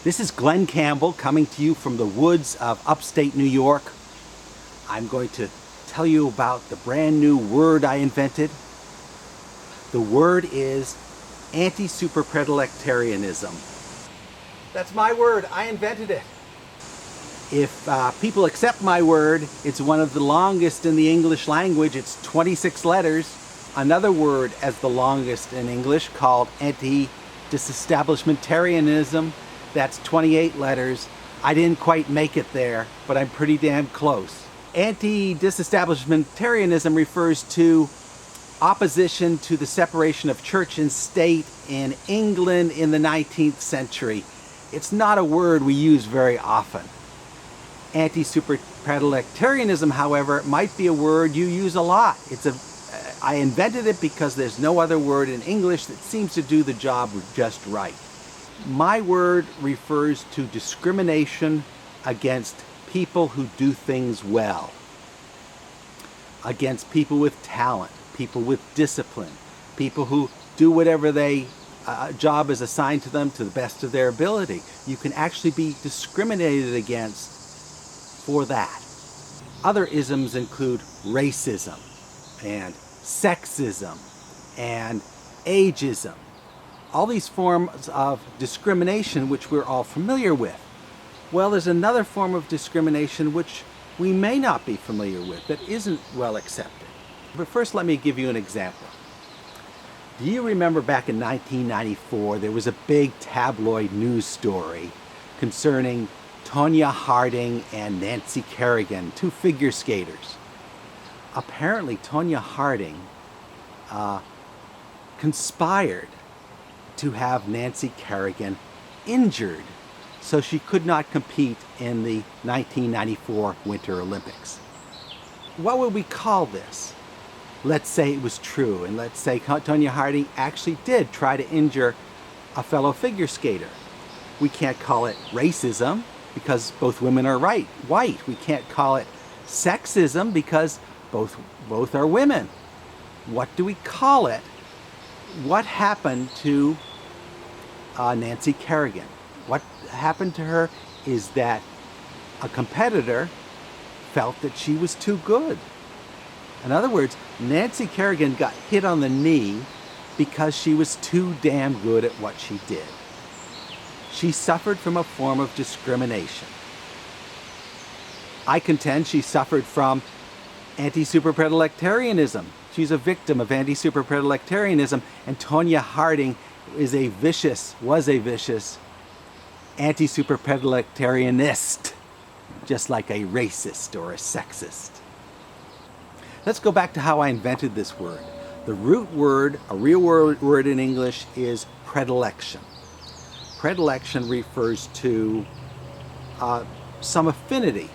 This is Glenn Campbell coming to you from the woods of upstate New York. I'm going to tell you about the brand new word I invented. The word is Antisuperpredilectarianism. That's my word. I invented it. If people accept my word, it's one of the longest in the English language. It's 26 letters. Another word as the longest in English called Antidisestablishmentarianism. That's 28 letters. I didn't quite make it there, but I'm pretty damn close. Anti-disestablishmentarianism refers to opposition to the separation of church and state in England in the 19th century. It's not a word we use very often. Anti-superpredilectarianism, however, might be a word you use a lot. I invented it because there's no other word in English that seems to do the job just right. My word refers to discrimination against people who do things well, against people with talent, people with discipline, people who do whatever job is assigned to them to the best of their ability. You can actually be discriminated against for that. Other isms include racism and sexism and ageism. All these forms of discrimination which we're all familiar with. Well, there's another form of discrimination which we may not be familiar with that isn't well accepted. But first let me give you an example. Do you remember back in 1994 there was a big tabloid news story concerning Tonya Harding and Nancy Kerrigan, two figure skaters? Apparently Tonya Harding conspired to have Nancy Kerrigan injured so she could not compete in the 1994 Winter Olympics. What would we call this? Let's say it was true, and let's say Tonya Harding actually did try to injure a fellow figure skater. We can't call it racism because both women are white. We can't call it sexism because both are women. What do we call it? What happened to Nancy Kerrigan? What happened to her is that a competitor felt that she was too good. In other words, Nancy Kerrigan got hit on the knee because she was too damn good at what she did. She suffered from a form of discrimination. I contend she suffered from anti-superpredilectarianism. She's a victim of anti-superpredilectarianism, and Tonya Harding was a vicious anti-superpredilectarianist, just like a racist or a sexist. Let's go back to how I invented this word. The root word, a real word in English, is predilection. Predilection refers to some affinity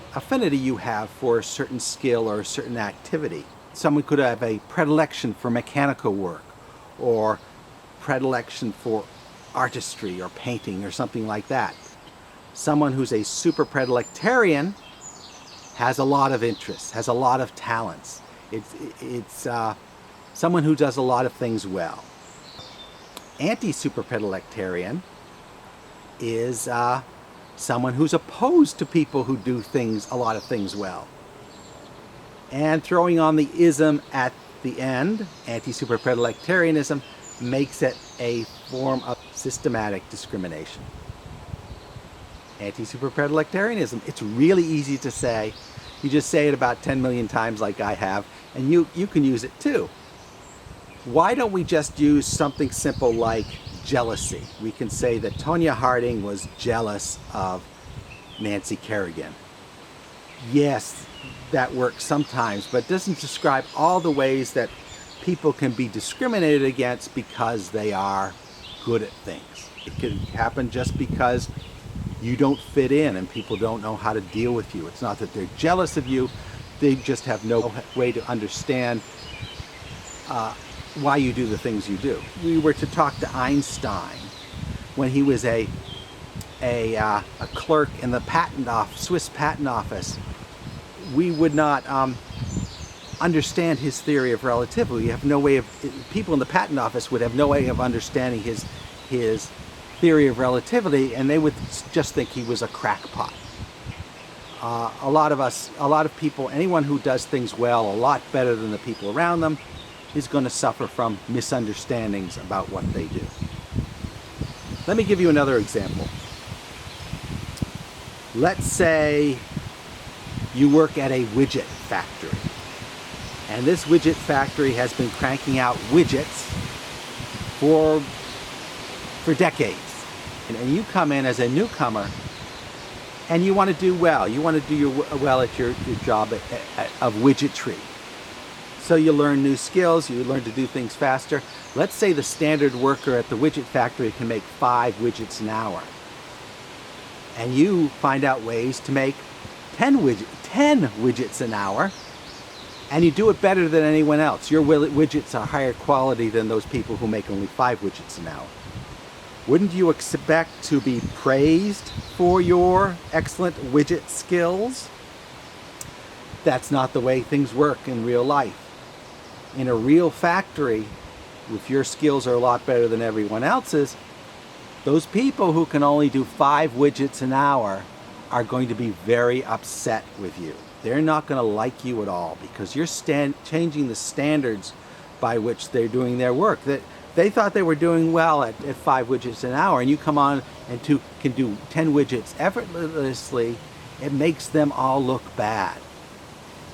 you have for a certain skill or a certain activity. Someone could have a predilection for mechanical work or predilection for artistry or painting or something like that. Someone who's a super-predilectarian has a lot of interests, has a lot of talents. It's someone who does a lot of things well. Anti-superpredilectarian is someone who's opposed to people who do a lot of things well. And throwing on the ism at the end, anti-superpredilectarianism, makes it a form of systematic discrimination. Anti-superpredilectarianism. It's really easy to say. You just say it about 10 million times like I have, and you can use it too. Why don't we just use something simple like jealousy? We can say that Tonya Harding was jealous of Nancy Kerrigan. Yes, that works sometimes, but it doesn't describe all the ways that people can be discriminated against because they are good at things. It can happen just because you don't fit in and people don't know how to deal with you. It's not that they're jealous of you, they just have no way to understand why you do the things you do. We were to talk to Einstein when he was a clerk in the Swiss patent office. We would not understand his theory of relativity. You have no way of, people in the patent office would have no way of understanding his theory of relativity, and they would just think he was a crackpot. A lot of people, anyone who does things well, a lot better than the people around them, is going to suffer from misunderstandings about what they do. Let me give you another example. Let's say you work at a widget factory, and this widget factory has been cranking out widgets for decades. And you come in as a newcomer, and you want to do well. You want to do well at your job of widgetry. So you learn new skills, you learn to do things faster. Let's say the standard worker at the widget factory can make 5 widgets an hour. And you find out ways to make 10 widgets an hour, and you do it better than anyone else. Your widgets are higher quality than those people who make only 5 widgets an hour. Wouldn't you expect to be praised for your excellent widget skills? That's not the way things work in real life. In a real factory, if your skills are a lot better than everyone else's, those people who can only do 5 widgets an hour are going to be very upset with you. They're not going to like you at all because you're changing the standards by which they're doing their work. They thought they were doing well at 5 widgets an hour, and you come on and can do 10 widgets effortlessly. It makes them all look bad.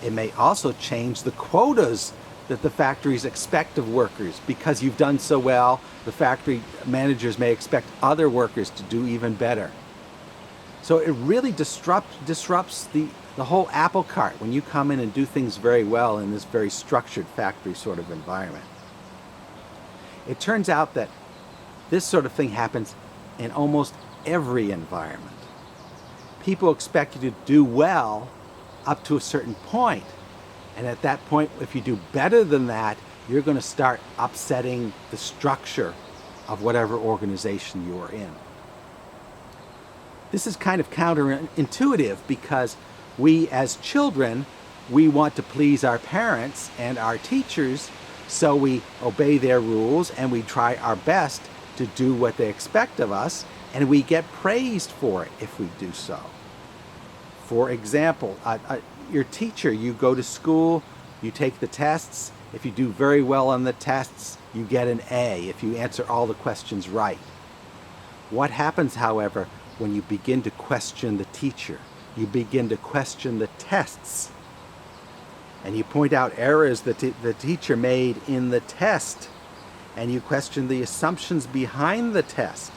It may also change the quotas that the factories expect of workers. Because you've done so well, the factory managers may expect other workers to do even better. So it really disrupts the whole apple cart when you come in and do things very well in this very structured factory sort of environment. It turns out that this sort of thing happens in almost every environment. People expect you to do well up to a certain point. And at that point, if you do better than that, you're going to start upsetting the structure of whatever organization you're in. This is kind of counterintuitive because we as children, we want to please our parents and our teachers, so we obey their rules and we try our best to do what they expect of us, and we get praised for it if we do so. For example, your teacher, you go to school, you take the tests. If you do very well on the tests, you get an A if you answer all the questions right. What happens, however, when you begin to question the teacher? You begin to question the tests. And you point out errors that the teacher made in the test. And you question the assumptions behind the test.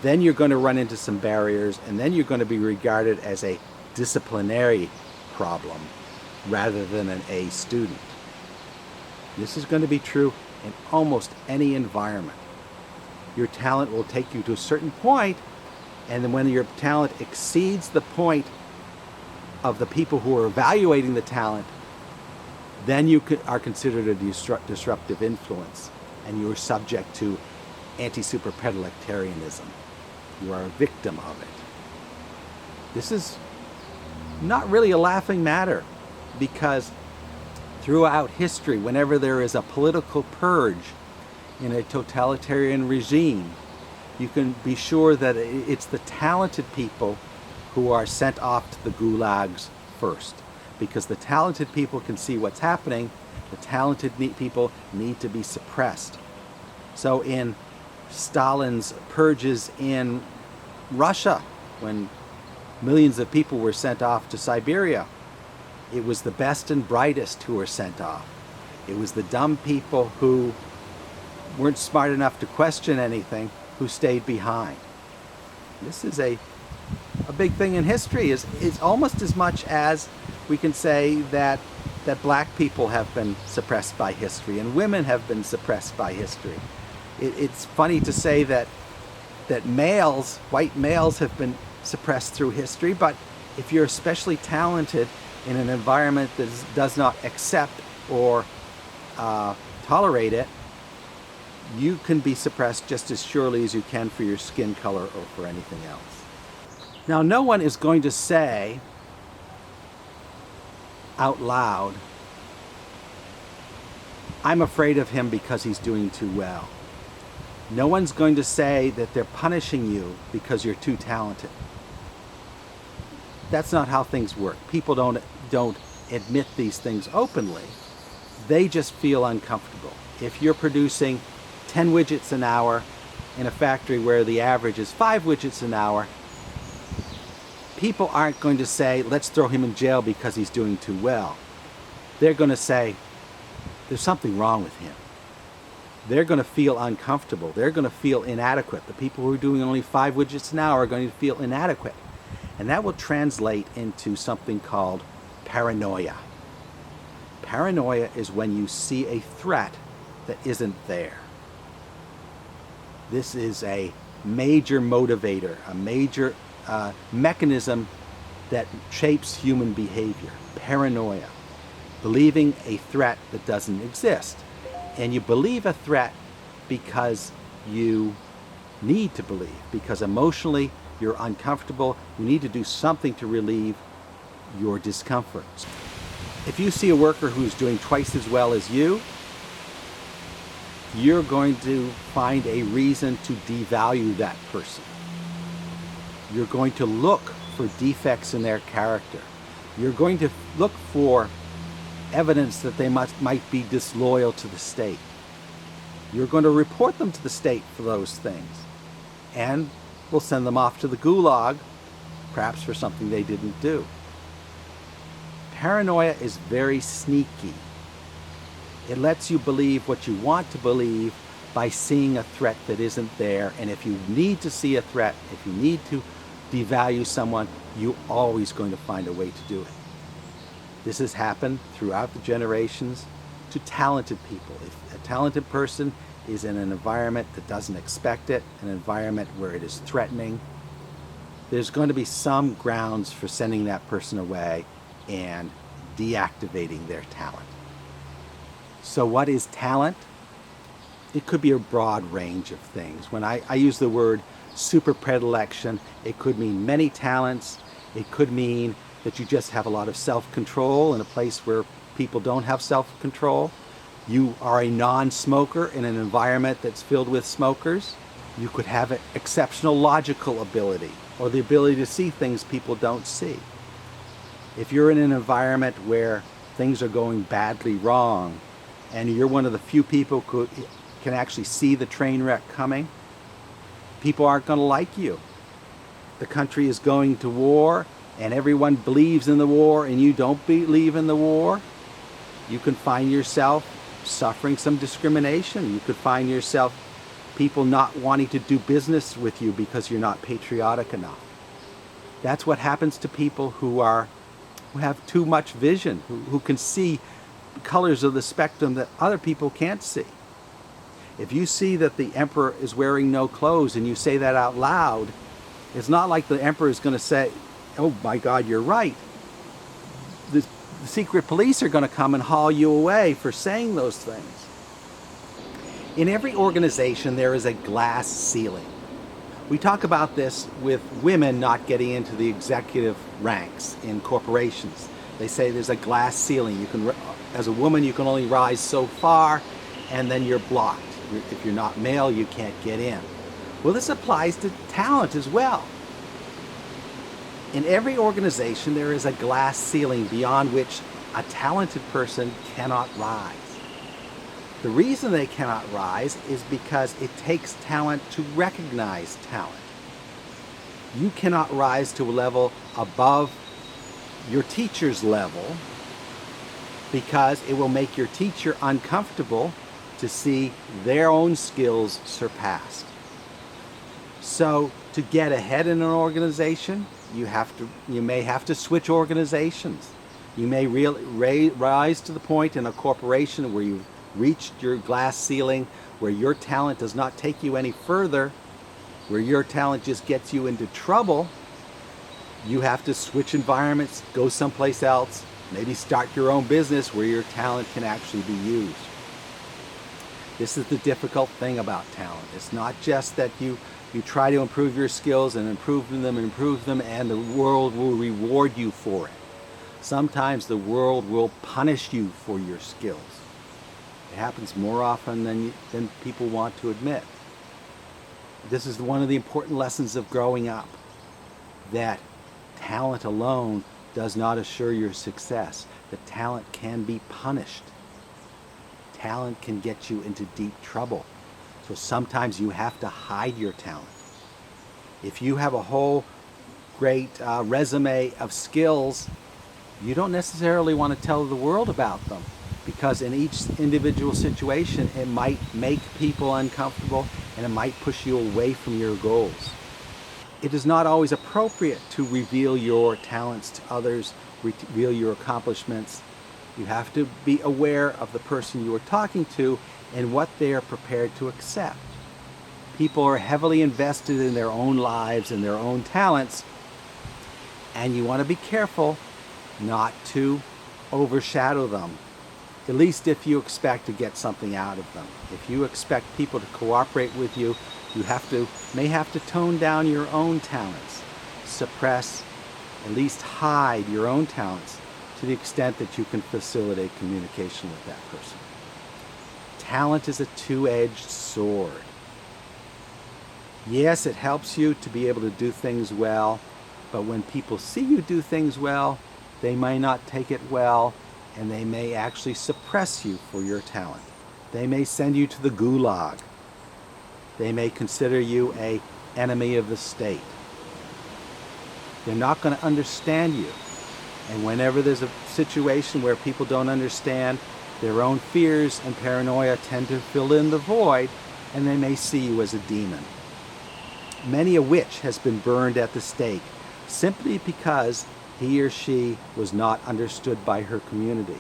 Then you're going to run into some barriers, and then you're going to be regarded as a disciplinary problem rather than an A student. This is going to be true in almost any environment. Your talent will take you to a certain point, and then when your talent exceeds the point of the people who are evaluating the talent, then you are considered a disruptive influence, and you are subject to Antisuperpredilectarianism. You are a victim of it. This is not really a laughing matter, because throughout history, whenever there is a political purge in a totalitarian regime, you can be sure that it's the talented people who are sent off to the gulags first, because the talented people can see what's happening. The talented people need to be suppressed. So in Stalin's purges in Russia, when millions of people were sent off to Siberia, it was the best and brightest who were sent off. It was the dumb people who weren't smart enough to question anything who stayed behind. This is a big thing in history. Is almost as much as we can say that black people have been suppressed by history and women have been suppressed by history. It's funny to say that white males have been suppressed through history, but if you're especially talented in an environment that does not accept or tolerate it, you can be suppressed just as surely as you can for your skin color or for anything else. Now, no one is going to say out loud, "I'm afraid of him because he's doing too well." No one's going to say that they're punishing you because you're too talented. That's not how things work. People don't admit these things openly. They just feel uncomfortable. If you're producing 10 widgets an hour in a factory where the average is 5 widgets an hour, people aren't going to say, let's throw him in jail because he's doing too well. They're going to say, there's something wrong with him. They're going to feel uncomfortable. They're going to feel inadequate. The people who are doing only 5 widgets an hour are going to feel inadequate. And that will translate into something called paranoia. Paranoia is when you see a threat that isn't there. This is a major motivator, a major mechanism that shapes human behavior. Paranoia. Believing a threat that doesn't exist. And you believe a threat because you need to believe, because emotionally you're uncomfortable. You need to do something to relieve your discomfort. If you see a worker who's doing twice as well as you, you're going to find a reason to devalue that person. You're going to look for defects in their character. You're going to look for evidence that they might be disloyal to the state. You're going to report them to the state for those things. And we'll send them off to the gulag, perhaps for something they didn't do. Paranoia is very sneaky. It lets you believe what you want to believe by seeing a threat that isn't there. And if you need to see a threat, if you need to devalue someone, you're always going to find a way to do it. This has happened throughout the generations to talented people. If a talented person is in an environment that doesn't expect it, an environment where it is threatening, there's going to be some grounds for sending that person away and deactivating their talent. So what is talent? It could be a broad range of things. When I use the word super predilection, it could mean many talents. It could mean that you just have a lot of self-control in a place where people don't have self-control. You are a non-smoker in an environment that's filled with smokers. You could have an exceptional logical ability or the ability to see things people don't see. If you're in an environment where things are going badly wrong and you're one of the few people who can actually see the train wreck coming, people aren't going to like you. The country is going to war and everyone believes in the war and you don't believe in the war, you can find yourself suffering some discrimination. You could find yourself people not wanting to do business with you because you're not patriotic enough. That's what happens to people who have too much vision, who can see colors of the spectrum that other people can't see. If you see that the emperor is wearing no clothes and you say that out loud, it's not like the emperor is going to say, oh my God, you're right. The secret police are going to come and haul you away for saying those things. In every organization, there is a glass ceiling. We talk about this with women not getting into the executive ranks in corporations. They say there's a glass ceiling. As a woman, you can only rise so far, and then you're blocked. If you're not male, you can't get in. Well, this applies to talent as well. In every organization, there is a glass ceiling beyond which a talented person cannot rise. The reason they cannot rise is because it takes talent to recognize talent. You cannot rise to a level above your teacher's level because it will make your teacher uncomfortable to see their own skills surpassed. So to get ahead in an organization, you may have to switch organizations. You may rise to the point in a corporation where you've reached your glass ceiling, where your talent does not take you any further, where your talent just gets you into trouble. You have to switch environments, go someplace else, maybe start your own business where your talent can actually be used. This is the difficult thing about talent. It's not just that you try to improve your skills and improve them, and the world will reward you for it. Sometimes the world will punish you for your skills. It happens more often than people want to admit. This is one of the important lessons of growing up, that talent alone does not assure your success. That talent can be punished. Talent can get you into deep trouble. So sometimes you have to hide your talent. If you have a whole great resume of skills, you don't necessarily want to tell the world about them, because in each individual situation it might make people uncomfortable and it might push you away from your goals. It is not always appropriate to reveal your talents to others, reveal your accomplishments. You have to be aware of the person you are talking to and what they are prepared to accept. People are heavily invested in their own lives and their own talents, and you want to be careful not to overshadow them, at least if you expect to get something out of them. If you expect people to cooperate with you, you may have to tone down your own talents, suppress, at least hide your own talents to the extent that you can facilitate communication with that person. Talent is a two-edged sword. Yes, it helps you to be able to do things well, but when people see you do things well, they may not take it well, and they may actually suppress you for your talent. They may send you to the gulag. They may consider you an enemy of the state. They're not going to understand you. And whenever there's a situation where people don't understand, their own fears and paranoia tend to fill in the void, and they may see you as a demon. Many a witch has been burned at the stake simply because he or she was not understood by her community.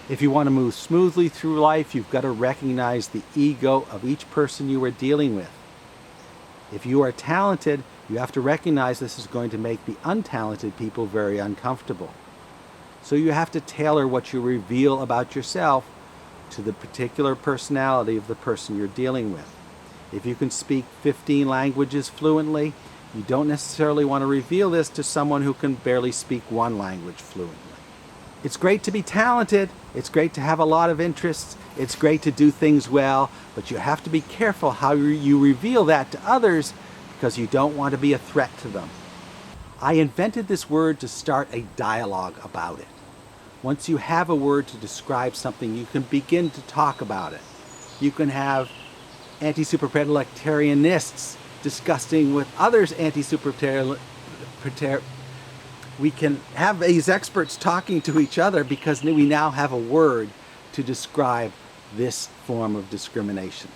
If you want to move smoothly through life, you've got to recognize the ego of each person you are dealing with. If you are talented, you have to recognize this is going to make the untalented people very uncomfortable. So you have to tailor what you reveal about yourself to the particular personality of the person you're dealing with. If you can speak 15 languages fluently, you don't necessarily want to reveal this to someone who can barely speak one language fluently. It's great to be talented. It's great to have a lot of interests. It's great to do things well, but you have to be careful how you reveal that to others, because you don't want to be a threat to them. I invented this word to start a dialogue about it. Once you have a word to describe something, you can begin to talk about it. You can have Antisuperpredilectarianists discussing with others we can have these experts talking to each other because we now have a word to describe this form of discrimination.